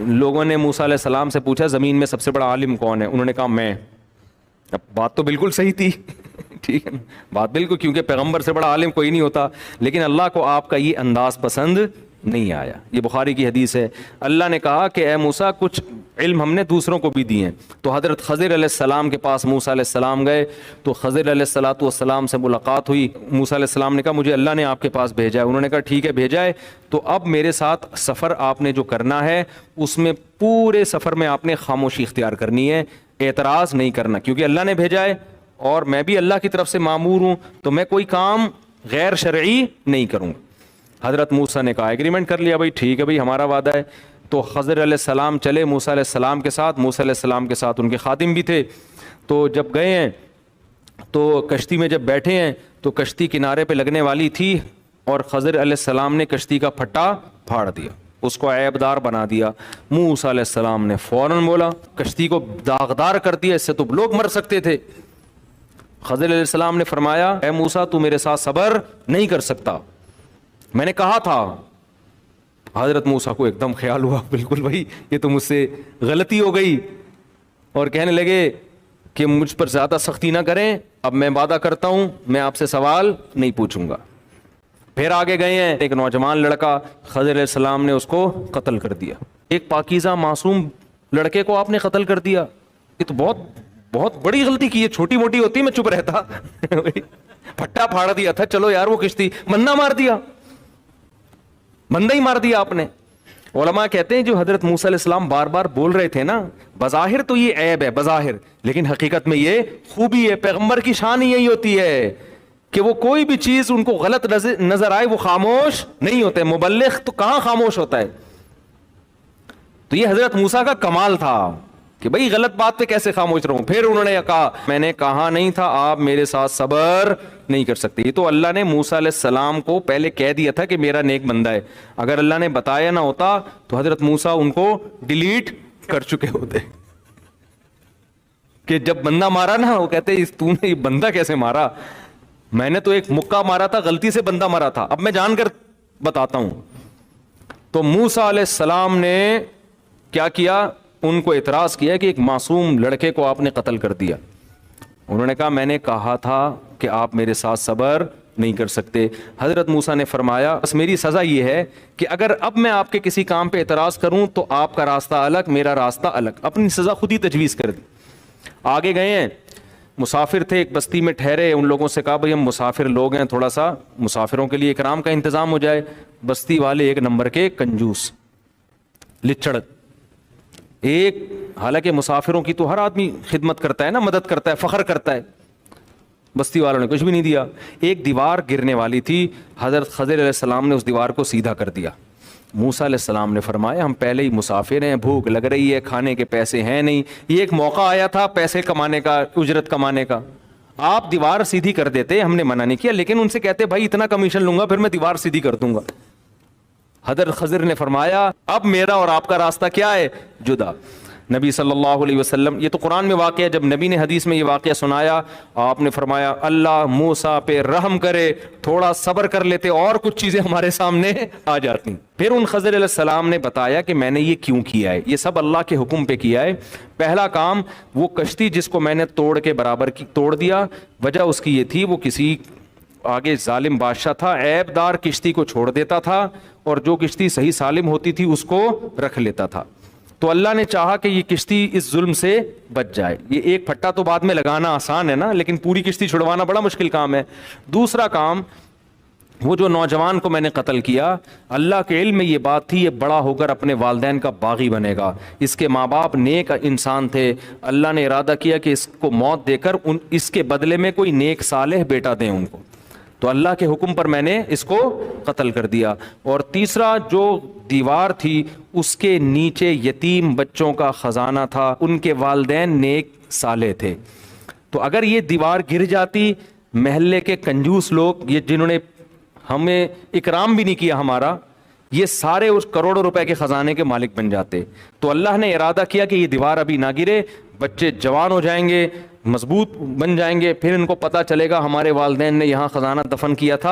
لوگوں نے موسیٰ علیہ السلام سے پوچھا زمین میں سب سے بڑا عالم کون ہے؟ انہوں نے کہا میں. اب بات تو بالکل صحیح تھی ٹھیک ہے نا, بات بالکل, کیونکہ پیغمبر سے بڑا عالم کوئی نہیں ہوتا. لیکن اللہ کو آپ کا یہ انداز پسند نہیں آیا. یہ بخاری کی حدیث ہے. اللہ نے کہا کہ اے موسیٰ کچھ علم ہم نے دوسروں کو بھی دیے ہیں. تو حضرت خضر علیہ السلام کے پاس موسیٰ علیہ السلام گئے تو خضر علیہ السلام سے ملاقات ہوئی. موسیٰ علیہ السلام نے کہا مجھے اللہ نے آپ کے پاس بھیجا ہے. انہوں نے کہا ٹھیک ہے بھیجا ہے, تو اب میرے ساتھ سفر آپ نے جو کرنا ہے اس میں پورے سفر میں آپ نے خاموشی اختیار کرنی ہے, اعتراض نہیں کرنا, کیونکہ اللہ نے بھیجا ہے اور میں بھی اللہ کی طرف سے مامور ہوں, تو میں کوئی کام غیر شرعی نہیں کروں. حضرت موسیٰ نے کہا ایگریمنٹ کر لیا, بھائی ٹھیک ہے بھائی ہمارا وعدہ ہے. تو خضر علیہ السلام چلے موسیٰ علیہ السلام کے ساتھ. موسیٰ علیہ السلام کے ساتھ ان کے خادم بھی تھے. تو جب گئے ہیں تو کشتی میں جب بیٹھے ہیں تو کشتی کنارے پہ لگنے والی تھی اور خضر علیہ السلام نے کشتی کا پھٹا پھاڑ دیا, اس کو عیب دار بنا دیا. موسیٰ علیہ السلام نے فوراً بولا کشتی کو داغدار کر دیا, اس سے تو لوگ مر سکتے تھے. خضر علیہ السلام نے فرمایا اے موسیٰ تو میرے ساتھ صبر نہیں کر سکتا, میں نے کہا تھا. حضرت موسیٰ کو ایک دم خیال ہوا بالکل بھائی یہ تو مجھ سے غلطی ہو گئی, اور کہنے لگے کہ مجھ پر زیادہ سختی نہ کریں, اب میں وعدہ کرتا ہوں میں آپ سے سوال نہیں پوچھوں گا. پھر آگے گئے ہیں, ایک نوجوان لڑکا خضر علیہ السلام نے اس کو قتل کر دیا. ایک پاکیزہ معصوم لڑکے کو آپ نے قتل کر دیا, یہ تو بہت بہت بڑی غلطی کی ہے. چھوٹی موٹی ہوتی میں چپ رہتا پھٹا پھاڑ دیا تھا, چلو یار وہ کشتی, بندہ مار دیا, بندہ ہی مار دیا آپ نے. علماء کہتے ہیں جو حضرت موسیٰ علیہ السلام بار بار بول رہے تھے نا, بظاہر تو یہ عیب ہے بظاہر, لیکن حقیقت میں یہ خوبی ہے. پیغمبر کی شان ہی یہی ہوتی ہے کہ وہ کوئی بھی چیز ان کو غلط نظر آئے وہ خاموش نہیں ہوتے. مبلغ تو کہاں خاموش ہوتا ہے. تو یہ حضرت موسیٰ کا کمال تھا کہ بھئی غلط بات پہ کیسے خاموش رہوں. پھر انہوں نے کہا میں نے کہا نہیں تھا آپ میرے ساتھ صبر نہیں کر سکتے. یہ تو اللہ نے موسیٰ علیہ السلام کو پہلے کہہ دیا تھا کہ میرا نیک بندہ ہے. اگر اللہ نے بتایا نہ ہوتا تو حضرت موسیٰ ان کو ڈیلیٹ کر چکے ہوتے, کہ جب بندہ مارا نا وہ کہتے تو نے یہ بندہ کیسے مارا, میں نے تو ایک مکہ مارا تھا, غلطی سے بندہ مارا تھا, اب میں جان کر بتاتا ہوں. تو موسیٰ علیہ السلام نے کیا کیا, ان کو اعتراض کیا کہ ایک معصوم لڑکے کو آپ نے قتل کر دیا. انہوں نے کہا میں نے کہا تھا کہ آپ میرے ساتھ صبر نہیں کر سکتے. حضرت موسیٰ نے فرمایا بس میری سزا یہ ہے کہ اگر اب میں آپ کے کسی کام پہ اعتراض کروں تو آپ کا راستہ الگ میرا راستہ الگ. اپنی سزا خود ہی تجویز کر دی. آگے گئے ہیں, مسافر تھے ایک بستی میں ٹھہرے, ان لوگوں سے کہا بھئی ہم مسافر لوگ ہیں, تھوڑا سا مسافروں کے لیے اکرام کا انتظام ہو جائے. بستی والے ایک نمبر کے کنجوس لچڑ, ایک حالانکہ مسافروں کی تو ہر آدمی خدمت کرتا ہے نا, مدد کرتا ہے, فخر کرتا ہے. بستی والوں نے کچھ بھی نہیں دیا. ایک دیوار گرنے والی تھی, حضرت خضر علیہ السلام نے اس دیوار کو سیدھا کر دیا. موسیٰ علیہ السلام نے فرمایا ہم پہلے ہی مسافر ہیں, بھوک لگ رہی ہے, کھانے کے پیسے ہیں نہیں, یہ ایک موقع آیا تھا پیسے کمانے کا, اجرت کمانے کا, آپ دیوار سیدھی کر دیتے, ہم نے منع نہیں کیا, لیکن ان سے کہتے بھائی اتنا کمیشن لوں گا پھر میں دیوار سیدھی کر دوں گا. حضرت خضر نے فرمایا اب میرا اور آپ کا راستہ کیا ہے, جدا. نبی صلی اللہ علیہ وسلم, یہ تو قرآن میں واقعہ, جب نبی نے حدیث میں یہ واقعہ سنایا آپ نے فرمایا اللہ موسیٰ پہ رحم کرے, تھوڑا صبر کر لیتے اور کچھ چیزیں ہمارے سامنے آ جاتی. پھر ان خضر علیہ السلام نے بتایا کہ میں نے یہ کیوں کیا ہے, یہ سب اللہ کے حکم پہ کیا ہے. پہلا کام وہ کشتی جس کو میں نے توڑ کے برابر کی توڑ دیا, وجہ اس کی یہ تھی وہ کسی آگے ظالم بادشاہ تھا, عیب دار کشتی کو چھوڑ دیتا تھا اور جو کشتی صحیح سالم ہوتی تھی اس کو رکھ لیتا تھا. تو اللہ نے چاہا کہ یہ کشتی اس ظلم سے بچ جائے. یہ ایک پھٹا تو بعد میں لگانا آسان ہے نا, لیکن پوری کشتی چھڑوانا بڑا مشکل کام ہے. دوسرا کام وہ جو نوجوان کو میں نے قتل کیا, اللہ کے علم میں یہ بات تھی یہ بڑا ہو کر اپنے والدین کا باغی بنے گا. اس کے ماں باپ نیک انسان تھے, اللہ نے ارادہ کیا کہ اس کو موت دے کر اس کے بدلے میں کوئی نیک صالح بیٹا دیں ان کو, تو اللہ کے حکم پر میں نے اس کو قتل کر دیا. اور تیسرا جو دیوار تھی اس کے نیچے یتیم بچوں کا خزانہ تھا, ان کے والدین نیک صالح تھے. تو اگر یہ دیوار گر جاتی, محلے کے کنجوس لوگ یہ جنہوں نے ہمیں اکرام بھی نہیں کیا ہمارا, یہ سارے اس کروڑوں روپے کے خزانے کے مالک بن جاتے. تو اللہ نے ارادہ کیا کہ یہ دیوار ابھی نہ گرے, بچے جوان ہو جائیں گے, مضبوط بن جائیں گے, پھر ان کو پتہ چلے گا ہمارے والدین نے یہاں خزانہ دفن کیا تھا.